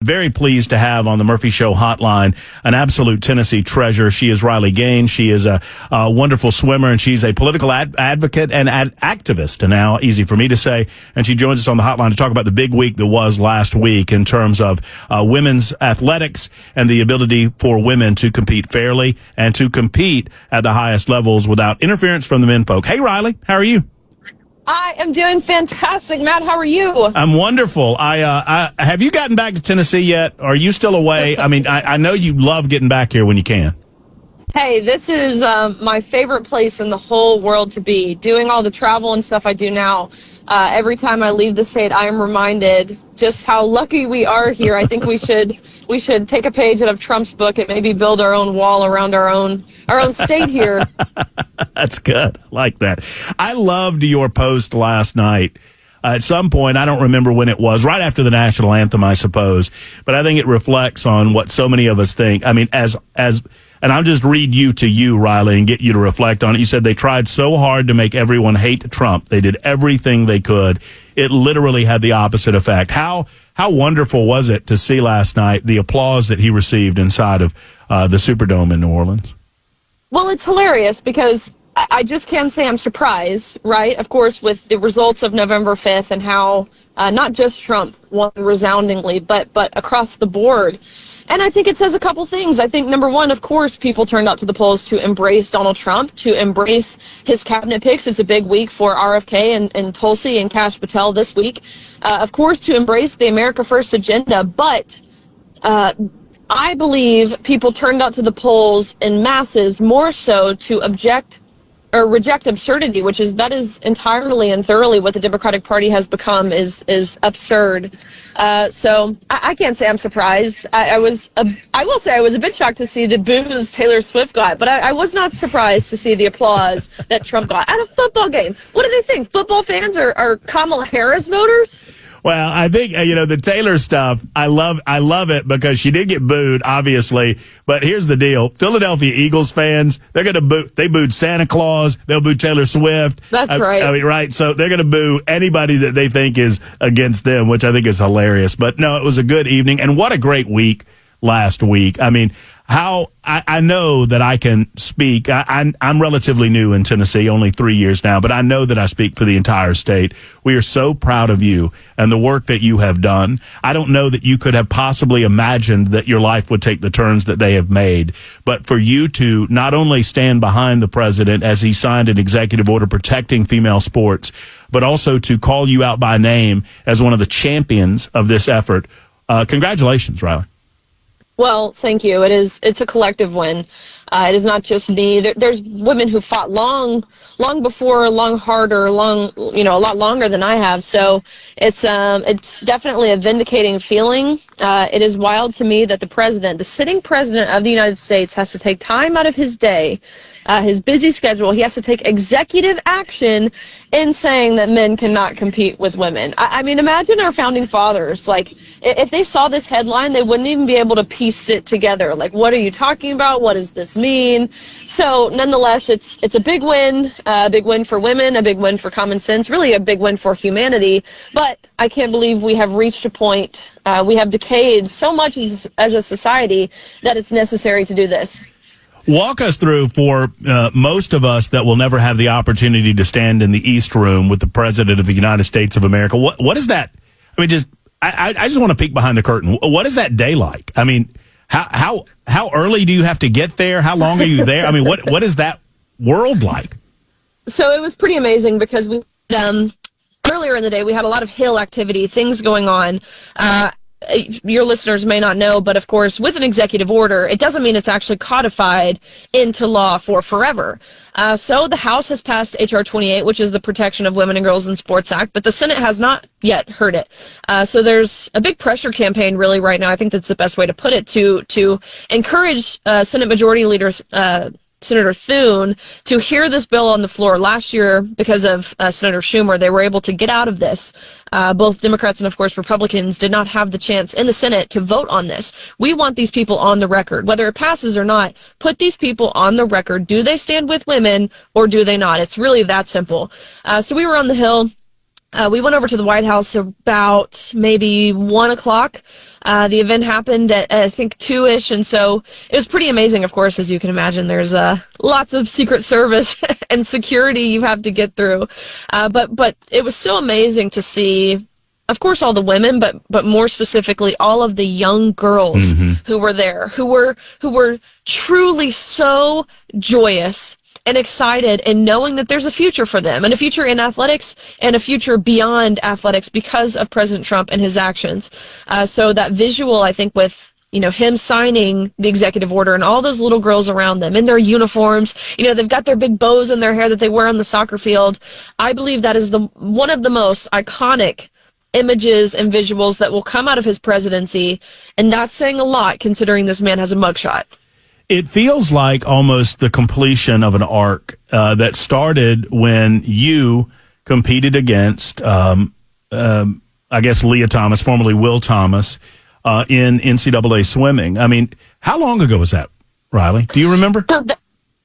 Very pleased to have on the Murphy Show hotline an absolute Tennessee treasure. She is Riley Gaines. She is a wonderful swimmer, and she's a political advocate and activist. And now, easy for me to say. And she joins us on the hotline to talk about the big week that was last week in terms of women's athletics and the ability for women to compete fairly and to compete at the highest levels without interference from the men folk. Hey, Riley, how are you? I am doing fantastic. Matt, how are you? I'm wonderful. I have you gotten back to Tennessee yet? Are you still away? I mean, I know you love getting back here when you can. Hey, this is my favorite place in the whole world to be. Doing all the travel and stuff I do now, every time I leave the state, I am reminded just how lucky we are here. I think we should take a page out of Trump's book and maybe build our own wall around our own state here. That's good. I like that. I loved your post last night. At some point, I don't remember when it was, right after the national anthem, I suppose, but I think it reflects on what so many of us think. I mean, and I'll just read you to you, Riley, and get you to reflect on it. You said they tried so hard to make everyone hate Trump. They did everything they could. It literally had the opposite effect. How wonderful was it to see last night the applause that he received inside of the Superdome in New Orleans? Well, it's hilarious because I just can't say I'm surprised, right? Of course, with the results of November 5th and how not just Trump won resoundingly, but across the board. And I think it says a couple things. I think, number one, of course, people turned out to the polls to embrace Donald Trump, to embrace his cabinet picks. It's a big week for RFK and Tulsi and Kash Patel this week. Of course, to embrace the America First agenda. But I believe people turned out to the polls in masses more so to reject absurdity, that is entirely and thoroughly what the Democratic Party has become, is absurd. So I can't say I'm surprised. I will say I was a bit shocked to see the boos Taylor Swift got, but I was not surprised to see the applause that Trump got at a football game. What do they think? Football fans are Kamala Harris voters? Well, I think, the Taylor stuff, I love it because she did get booed, obviously. But here's the deal. Philadelphia Eagles fans, they're going to boo. They booed Santa Claus. They'll boo Taylor Swift. That's right. I mean, right. So they're going to boo anybody that they think is against them, which I think is hilarious. But no, it was a good evening. And what a great week last week. I mean, I know that I can speak. I'm relatively new in Tennessee, only 3 years now, but I know that I speak for the entire state. We are so proud of you and the work that you have done. I don't know that you could have possibly imagined that your life would take the turns that they have made, but for you to not only stand behind the president as he signed an executive order protecting female sports, but also to call you out by name as one of the champions of this effort. Congratulations, Riley. Well, thank you. It's a collective win. It is not just me. There's women who fought long before, long harder, a lot longer than I have. So it's definitely a vindicating feeling. It is wild to me that the sitting president of the United States, has to take time out of his day, his busy schedule. He has to take executive action in saying that men cannot compete with women. I mean, imagine our founding fathers. Like, if they saw this headline, they wouldn't even be able to piece it together. Like, what are you talking about? What does this mean? So, nonetheless, it's a big win for women, a big win for common sense, really a big win for humanity. But I can't believe we have reached a point, we have decayed so much as a society that it's necessary to do this. Walk us through, for most of us that will never have the opportunity to stand in the East Room with the President of the United States of America. What is that? I mean, I just want to peek behind the curtain. What is that day like? I mean, how early do you have to get there? How long are you there? I mean, what is that world like? So it was pretty amazing because we earlier in the day we had a lot of Hill activity, things going on. Your listeners may not know, but of course, with an executive order, it doesn't mean it's actually codified into law for forever. So the House has passed H.R. 28, which is the Protection of Women and Girls in Sports Act, but the Senate has not yet heard it. So there's a big pressure campaign really right now. I think that's the best way to put it, to encourage Senate Majority Leader Senator Thune to hear this bill on the floor. Last year, because of Senator Schumer, they were able to get out of this. Both Democrats and, of course, Republicans did not have the chance in the Senate to vote on this. We want these people on the record. Whether it passes or not, put these people on the record. Do they stand with women or do they not? It's really that simple. So we were on the Hill. We went over to the White House about maybe 1 o'clock. The event happened at, I think, 2-ish, and so it was pretty amazing, of course, as you can imagine. There's lots of Secret Service and security you have to get through. But it was so amazing to see, of course, all the women, but more specifically, all of the young girls who were there, who were truly so joyous and excited and knowing that there's a future for them and a future in athletics and a future beyond athletics because of President Trump and his actions. So that visual, I think, with him signing the executive order and all those little girls around them in their uniforms, they've got their big bows in their hair that they wear on the soccer field. I believe that is one of the most iconic images and visuals that will come out of his presidency, and that's saying a lot considering this man has a mugshot. It feels like almost the completion of an arc that started when you competed against, I guess, Leah Thomas, formerly Will Thomas, in NCAA swimming. I mean, how long ago was that, Riley? Do you remember?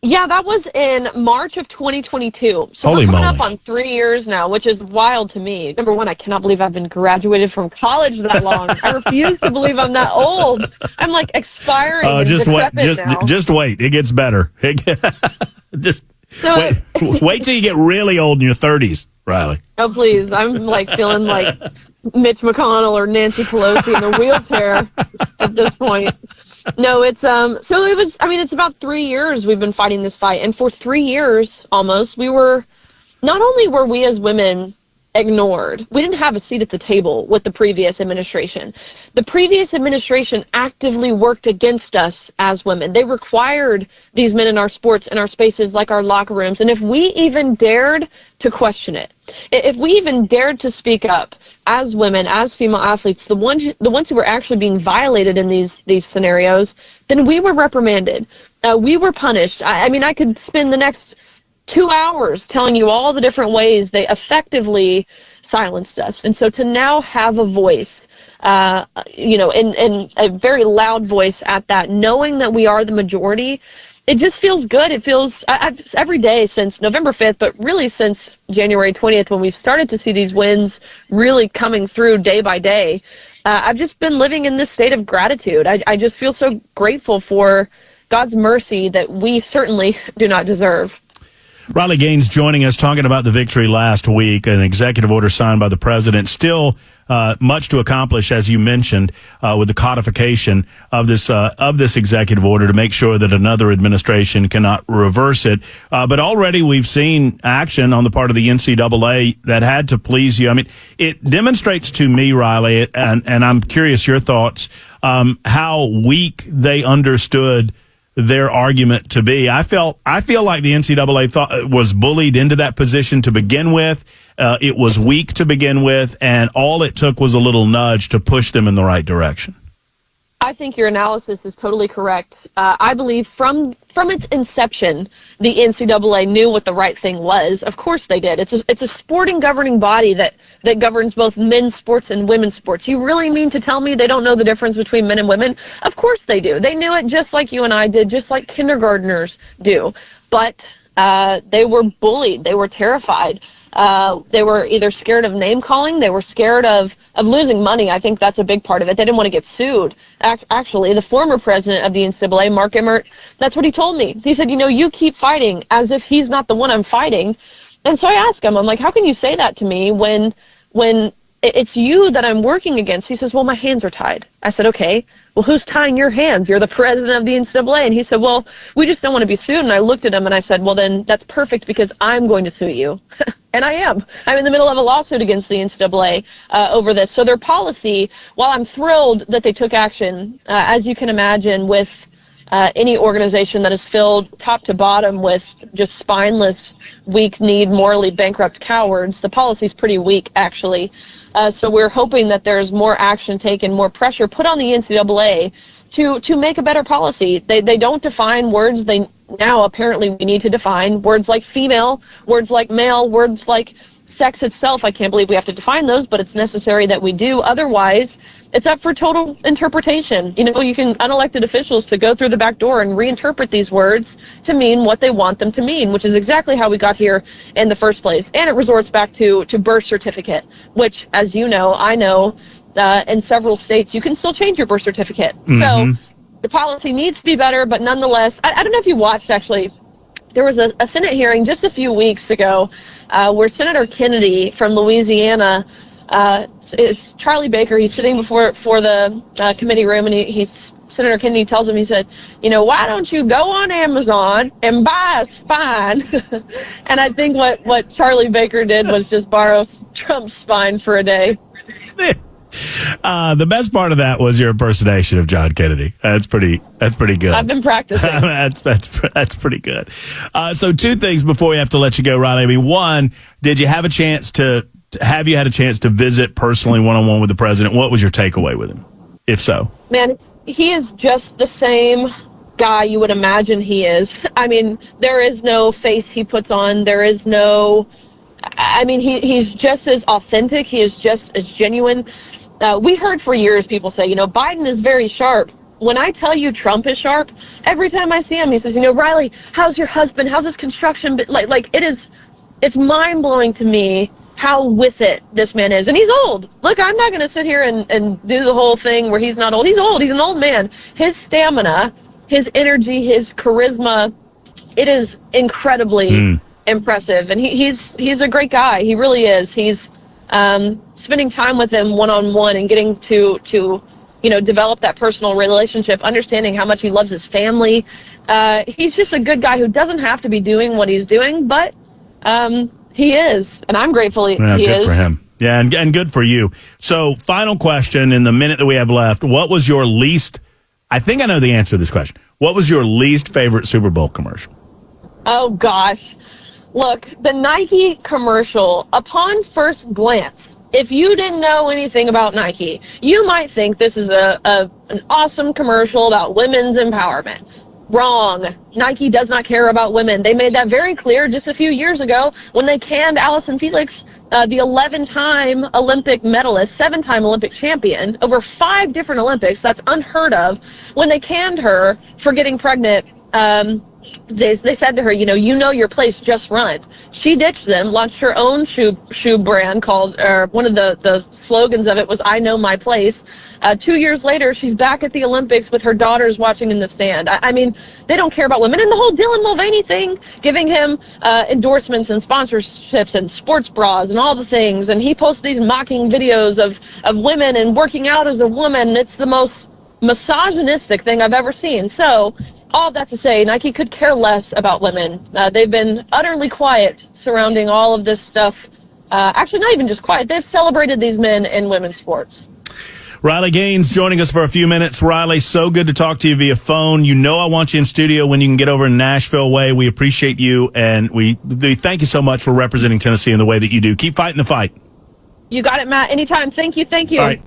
Yeah, that was in March of 2022. So Holy we're coming moly. up on 3 years now, which is wild to me. Number one, I cannot believe I've been graduated from college that long. I refuse to believe I'm that old. I'm like expiring. Just wait. It gets better. Wait till you get really old in your 30s, Riley. Oh, please. I'm like feeling like Mitch McConnell or Nancy Pelosi in a wheelchair at this point. No, it's it's about 3 years we've been fighting this fight, and for 3 years almost, not only were we as women ignored, we didn't have a seat at the table with the previous administration. The previous administration actively worked against us as women. They required these men in our sports, in our spaces, like our locker rooms, and if we even dared to question it, if we even dared to speak up as women, as female athletes, the ones who were actually being violated in these scenarios, then we were reprimanded. We were punished. I could spend the next 2 hours telling you all the different ways they effectively silenced us. And so to now have a voice, in a very loud voice at that, knowing that we are the majority, it just feels good. It feels every day since November 5th, but really since January 20th, when we started to see these wins really coming through day by day. I've just been living in this state of gratitude. I just feel so grateful for God's mercy that we certainly do not deserve. Riley Gaines joining us, talking about the victory last week, an executive order signed by the president. Still much to accomplish, as you mentioned, with the codification of this executive order to make sure that another administration cannot reverse it. But already we've seen action on the part of the NCAA that had to please you. I mean, it demonstrates to me, Riley, and I'm curious your thoughts, how weak they understood their argument to be. I feel like the NCAA was bullied into that position to begin with. It was weak to begin with, and all it took was a little nudge to push them in the right direction. I think your analysis is totally correct. I believe from its inception, the NCAA knew what the right thing was. Of course they did. It's a sporting governing body that governs both men's sports and women's sports. You really mean to tell me they don't know the difference between men and women? Of course they do. They knew it just like you and I did, just like kindergartners do. But they were bullied. They were terrified. They were either scared of name calling. They were scared of losing money. I think that's a big part of it. They didn't want to get sued. Actually, the former president of the NCAA, Mark Emmert, that's what he told me. He said, you keep fighting as if he's not the one I'm fighting. And so I asked him, I'm like, how can you say that to me when it's you that I'm working against? He says, well, my hands are tied. I said, okay, well, who's tying your hands? You're the president of the NCAA. And he said, well, we just don't want to be sued. And I looked at him and I said, well, then that's perfect because I'm going to sue you. And I am. I'm in the middle of a lawsuit against the NCAA over this. So their policy, while I'm thrilled that they took action, as you can imagine, with any organization that is filled top to bottom with just spineless, weak-kneed, morally bankrupt cowards, the policy is pretty weak, actually. So we're hoping that there's more action taken, more pressure put on the NCAA to make a better policy. They don't define words. Now apparently we need to define words like female, words like male, words like sex itself. I can't believe we have to define those, but it's necessary that we do. Otherwise, it's up for total interpretation. You know, you can unelected officials to go through the back door and reinterpret these words to mean what they want them to mean, which is exactly how we got here in the first place. And it resorts back to birth certificate, which, as you know, I know, in several states, you can still change your birth certificate. So the policy needs to be better, but nonetheless, I don't know if you watched, actually, there was a Senate hearing just a few weeks ago where Senator Kennedy from Louisiana, it's Charlie Baker, he's sitting before the committee room, and Senator Kennedy tells him, he said, you know, why don't you go on Amazon and buy a spine? And I think what Charlie Baker did was just borrow Trump's spine for a day. The best part of that was your impersonation of John Kennedy. That's pretty good. I've been practicing. That's pretty good. So two things before we have to let you go, Riley. I mean, one, did you have a chance have you had a chance to visit personally one-on-one with the president? What was your takeaway with him, if so? Man, he is just the same guy you would imagine he is. I mean, there is no face he puts on. There is no, I mean, he's just as authentic. He is just as genuine. We heard for years people say, you know, Biden is very sharp. When I tell you Trump is sharp, every time I see him, he says, you know, Riley, how's your husband? How's his construction? Like it's mind-blowing to me how with it this man is. And he's old. Look, I'm not going to sit here and do the whole thing where he's not old. He's old. He's an old man. His stamina, his energy, his charisma, it is incredibly impressive. And he's a great guy. He really is. He's spending time with him one-on-one and getting to you know, develop that personal relationship, understanding how much he loves his family. He's just a good guy who doesn't have to be doing what he's doing, but he is, and I'm grateful he is. Good for him. Yeah, and good for you. So, final question in the minute that we have left. What was your least, I think I know the answer to this question. What was your least favorite Super Bowl commercial? Oh, gosh. Look, the Nike commercial, upon first glance, if you didn't know anything about Nike, you might think this is an awesome commercial about women's empowerment. Wrong. Nike does not care about women. They made that very clear just a few years ago when they canned Allison Felix, the 11-time Olympic medalist, 7-time Olympic champion, over 5 different Olympics. That's unheard of. When they canned her for getting pregnant, they said to her, you know your place, just run it. She ditched them, launched her own shoe brand called, one of the slogans of it was, I know my place. 2 years later, she's back at the Olympics with her daughters watching in the stand. I mean, they don't care about women. And the whole Dylan Mulvaney thing, giving him endorsements and sponsorships and sports bras and all the things. And he posts these mocking videos of women and working out as a woman. It's the most misogynistic thing I've ever seen. So, all that to say, Nike could care less about women. They've been utterly quiet surrounding all of this stuff. Actually, not even just quiet. They've celebrated these men in women's sports. Riley Gaines joining us for a few minutes. Riley, so good to talk to you via phone. You know I want you in studio when you can get over in Nashville way. We appreciate you, and we thank you so much for representing Tennessee in the way that you do. Keep fighting the fight. You got it, Matt. Anytime. Thank you. All right.